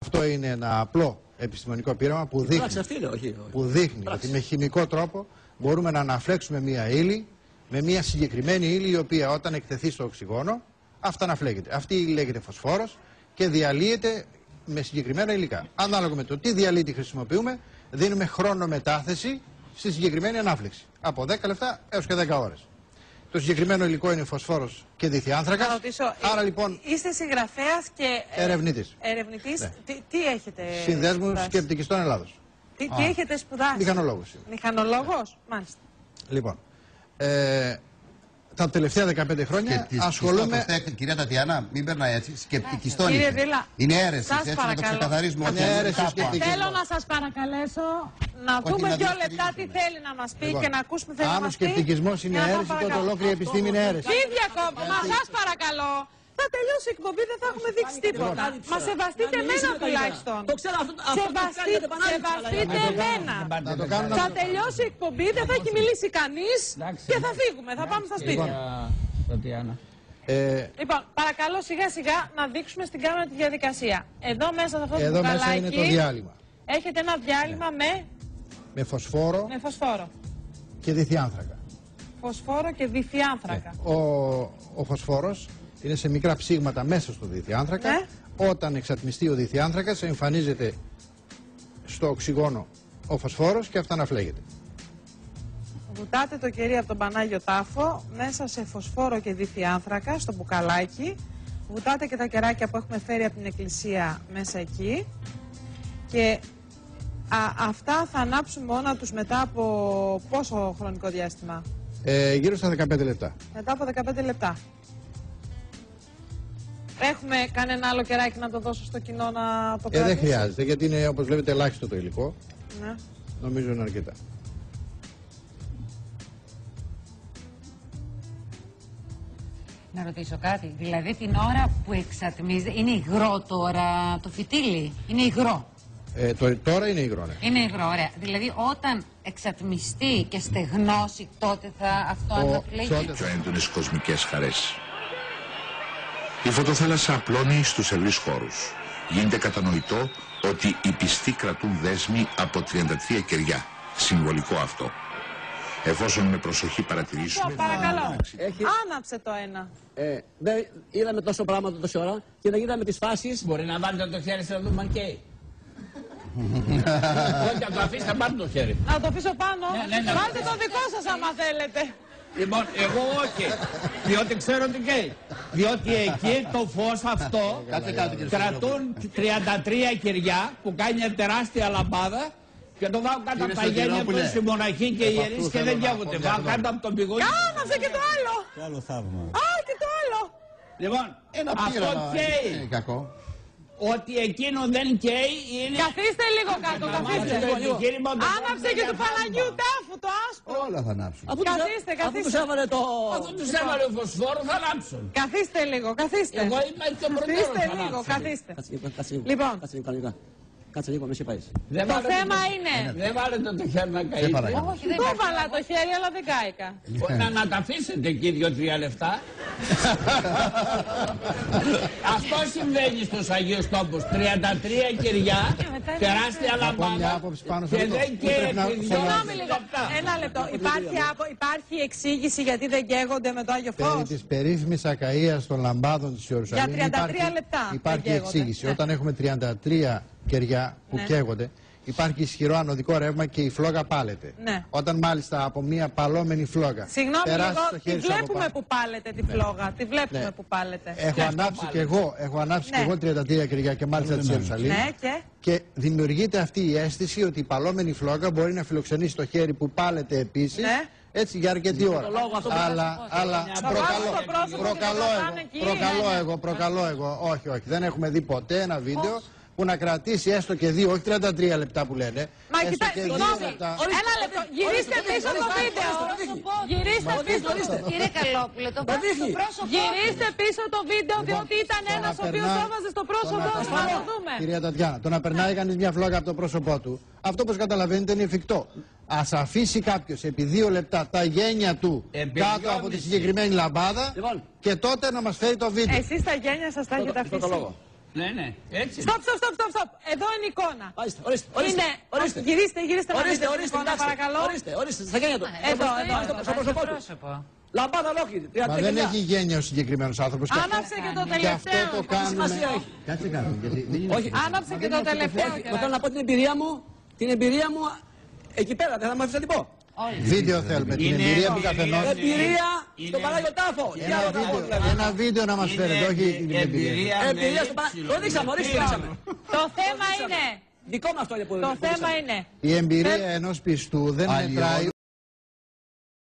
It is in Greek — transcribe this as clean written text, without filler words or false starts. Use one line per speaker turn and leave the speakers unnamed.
Αυτό είναι ένα απλό επιστημονικό πείραμα που δείχνει ότι με χημικό τρόπο μπορούμε να αναφλέξουμε μία ύλη με μία συγκεκριμένη ύλη, η οποία όταν εκτεθεί στο οξυγόνο αυταναφλέγεται. Αυτή η ύλη λέγεται φωσφόρος και διαλύεται με συγκεκριμένα υλικά. Ανάλογα με το τι διαλύτη χρησιμοποιούμε, δίνουμε χρόνο μετάθεση στη συγκεκριμένη ανάφλεξη. Από 10 λεπτά έως και 10 ώρες. Το συγκεκριμένο υλικό είναι φωσφόρος και διθιάνθρακας.
Να ρωτήσω,
άρα λοιπόν.
Είστε συγγραφέας και
ερευνητής.
Ναι. Τι έχετε
Συνδέσμου Σκεπτικιστών Ελλάδος.
Τι έχετε σπουδάσει?
Μηχανολόγος.
Μηχανολόγος, μάλιστα.
Λοιπόν, τα τελευταία 15 χρόνια ασχολούμαι.
Κυρία Τατιάνα, μην περνάει έτσι. Σκεπτικιστών είναι αίρεση. Έτσι να το ξεκαθαρίσουμε.
Θέλω να σας παρακαλέσω να δούμε 2 λεπτά τι θέλει να μας πει και να ακούσουμε θέλει να μας πει.
Αν ο σκεπτικισμός είναι αίρεση, τότε ολόκληρη η επιστήμη είναι αίρεση.
Ίδια ακόμα, μα σας παρακαλώ. Θα τελειώσει η εκπομπή, δεν θα έχουμε δείξει τίποτα. Μα σεβαστείτε εμένα τουλάχιστον. Σεβαστείτε εμένα. Θα τελειώσει η εκπομπή, δεν θα έχει μιλήσει κανείς και θα φύγουμε, θα πάμε στα σπίτια. Λοιπόν, παρακαλώ σιγά σιγά να δείξουμε στην κάμερα τη διαδικασία. Εδώ μέσα σε αυτό το μπουκαλάκι.
Εδώ μέσα είναι το διάλειμμα.
Έχετε ένα διάλειμμα
με φωσφόρο και διθιάνθρακα.
Φωσφόρο και διθιάνθρακα.
Ο φωσφόρος είναι σε μικρά ψήγματα μέσα στο διθιάνθρακα. Ναι. Όταν εξατμιστεί ο διθιάνθρακας, εμφανίζεται στο οξυγόνο ο φωσφόρος και αυταναφλέγεται.
Βουτάτε το κερί από τον Πανάγιο Τάφο μέσα σε φωσφόρο και διθιάνθρακα στο μπουκαλάκι. Βουτάτε και τα κεράκια που έχουμε φέρει από την εκκλησία μέσα εκεί. Και αυτά θα ανάψουν μόνα τους μετά από πόσο χρονικό διάστημα?
Γύρω στα 15 λεπτά.
Μετά από 15 λεπτά. Έχουμε κανένα άλλο κεράκι να το δώσω στο κοινό να το κρατήσει?
Δεν χρειάζεται, γιατί είναι, όπως βλέπετε, ελάχιστο το υλικό.
Ναι.
Νομίζω είναι αρκετά.
Να ρωτήσω κάτι. Δηλαδή την ώρα που εξατμίζεται, είναι υγρό τώρα το φυτίλι? Είναι υγρό?
Τώρα είναι υγρό, ναι.
Είναι υγρό, ωραία. Δηλαδή όταν εξατμιστεί και στεγνώσει, τότε θα αυτό αναφλέγει?
Πιο έντονες κοσμικές χαρές. Η φωτοθάλασσα απλώνει στους ευρύς χώρους. Γίνεται κατανοητό ότι οι πιστοί κρατούν δέσμοι από 33 κεριά. Συμβολικό αυτό. Εφόσον με προσοχή παρατηρήσουμε...
Παρακαλώ, άναψε το ένα.
Δεν είδαμε τόσο πράγματα τόση ώρα και δεν είδαμε τις φάσεις.
Μπορεί να βάλετε το χέρι να δούμε αν καίει. Όχι, να το αφήσετε πάνω το χέρι.
Να το αφήσω πάνω? Βάλτε το δικό σας άμα θέλετε.
Λοιπόν, εγώ όχι. Διότι ξέρω τι καίει. Διότι εκεί το φως αυτό κρατούν 33 κεριά που κάνει μια τεράστια λαμπάδα και το βάω κάτω από τα γένια που είναι στη μοναχή και οι ιερείς και δεν καίγονται. Βάω κάτω από τον πηγόνι.
Άναψε και το άλλο.
Και άλλο θαύμα.
Και το άλλο.
Λοιπόν, αυτό καίει. Ότι εκείνο δεν καίει είναι...
Καθίστε λίγο κάτω, καθίστε. Άναψε και του Παναγίου Τάφου το άσπρο.
Όλα θα ανάψουν.
Καθίστε.
Αφού τους έβαλε ο φωσφόρο θα ανάψουν.
Καθίστε λίγο, καθίστε.
Εγώ είμαι και προτέρων θα
λίγο, καθίστε.
Λοιπόν. Κάτσε λίγο, με σε πάει.
Το θέμα είναι...
Δεν βάλετε το χέρι να καείτε.
Το βάλα το χέρι, αλλά δεν κάηκα.
Να τα αφήσετε εκεί 2-3 λεπτά. Αυτό συμβαίνει στους Αγίους Τόπους. 33 κεριά, τεράστια λαμπάδα και δεν καίει 2 λεπτά.
Ένα λεπτό. Υπάρχει εξήγηση γιατί δεν καίγονται με το Άγιο Φως?
Περί της περίφημης ακαΐας των λαμπάδων της Ιερουσαλήμ
για 33 λεπτά
υπάρχει εξήγηση. Όταν έχουμε 33 κεριά που καίγονται, υπάρχει ισχυρό ανωδικό ρεύμα και η φλόγα πάλεται.
Ναι.
Όταν μάλιστα από μια παλόμενη φλόγα.
Συγγνώμη, εγώ τη βλέπουμε που πάλετε τη φλόγα. Τη βλέπουμε που πάλετε.
Έχω ανάψει και εγώ 33 κεριά και μάλιστα της Ιερουσαλήμ. Και δημιουργείται αυτή η αίσθηση ότι η παλόμενη φλόγα μπορεί να φιλοξενήσει το χέρι που πάλεται επίσης. Έτσι για αρκετή ώρα. Αλλά προκαλώ εγώ. Όχι, δεν έχουμε δει ποτέ ένα βίντεο που να κρατήσει έστω και 2, όχι 33 λεπτά που λένε.
Μα κοιτάξτε, ένα λεπτό. Γυρίστε πίσω το βίντεο. Γυρίστε πίσω.
Κύριε Καλόπουλε, το πρόσωπο.
Γυρίστε πίσω το βίντεο, διότι ήταν ένας ο οποίος έβαζε στο πρόσωπό του. Να το δούμε.
Κυρία Τατιάνα, το να περνάει κανείς μια φλόγα από το πρόσωπό του, αυτό όπως καταλαβαίνετε είναι εφικτό. Ας αφήσει κάποιος επί 2 λεπτά τα γένια του κάτω από τη συγκεκριμένη λαμπάδα και τότε να μας φέρει το βίντεο.
Εσείς τα γένια σας τα έχετε αφήσει?
Ναι, έτσι.
Στοπ. εδώ είναι η εικόνα.
Ορίστε.
Γυρίστε να δείτε την
Ορίστε,
εικόνα, παρακαλώ.
Ορίστε, στα χέρια του.
Εδώ.
Στο πρόσωπο. Λαμπάδα ολόκληρη.
Μα δεν έχει γένεια ο συγκεκριμένος άνθρωπος.
Άναψε και το τελευταίο.
Και αυτό το κάνουμε.
Κάτσε κάτω.
Όχι.
Άναψε και το τελευταίο.
Θέλω να πω την εμπειρία μου εκεί πέρα. Δεν θα μου αφήσετε να την πω.
Βίντεο θέλουμε, την εμπειρία του καθενός.
Εμπειρία στον Πανάγιο Τάφο.
Ένα βίντεο να μας φέρετε, όχι την εμπειρία.
Εμπειρία στον Πανάγιο. Το δείξαμε.
Το θέμα είναι.
Δικό μας το είναι που
Το θέμα είναι.
Η εμπειρία ενός πιστού δεν μετράει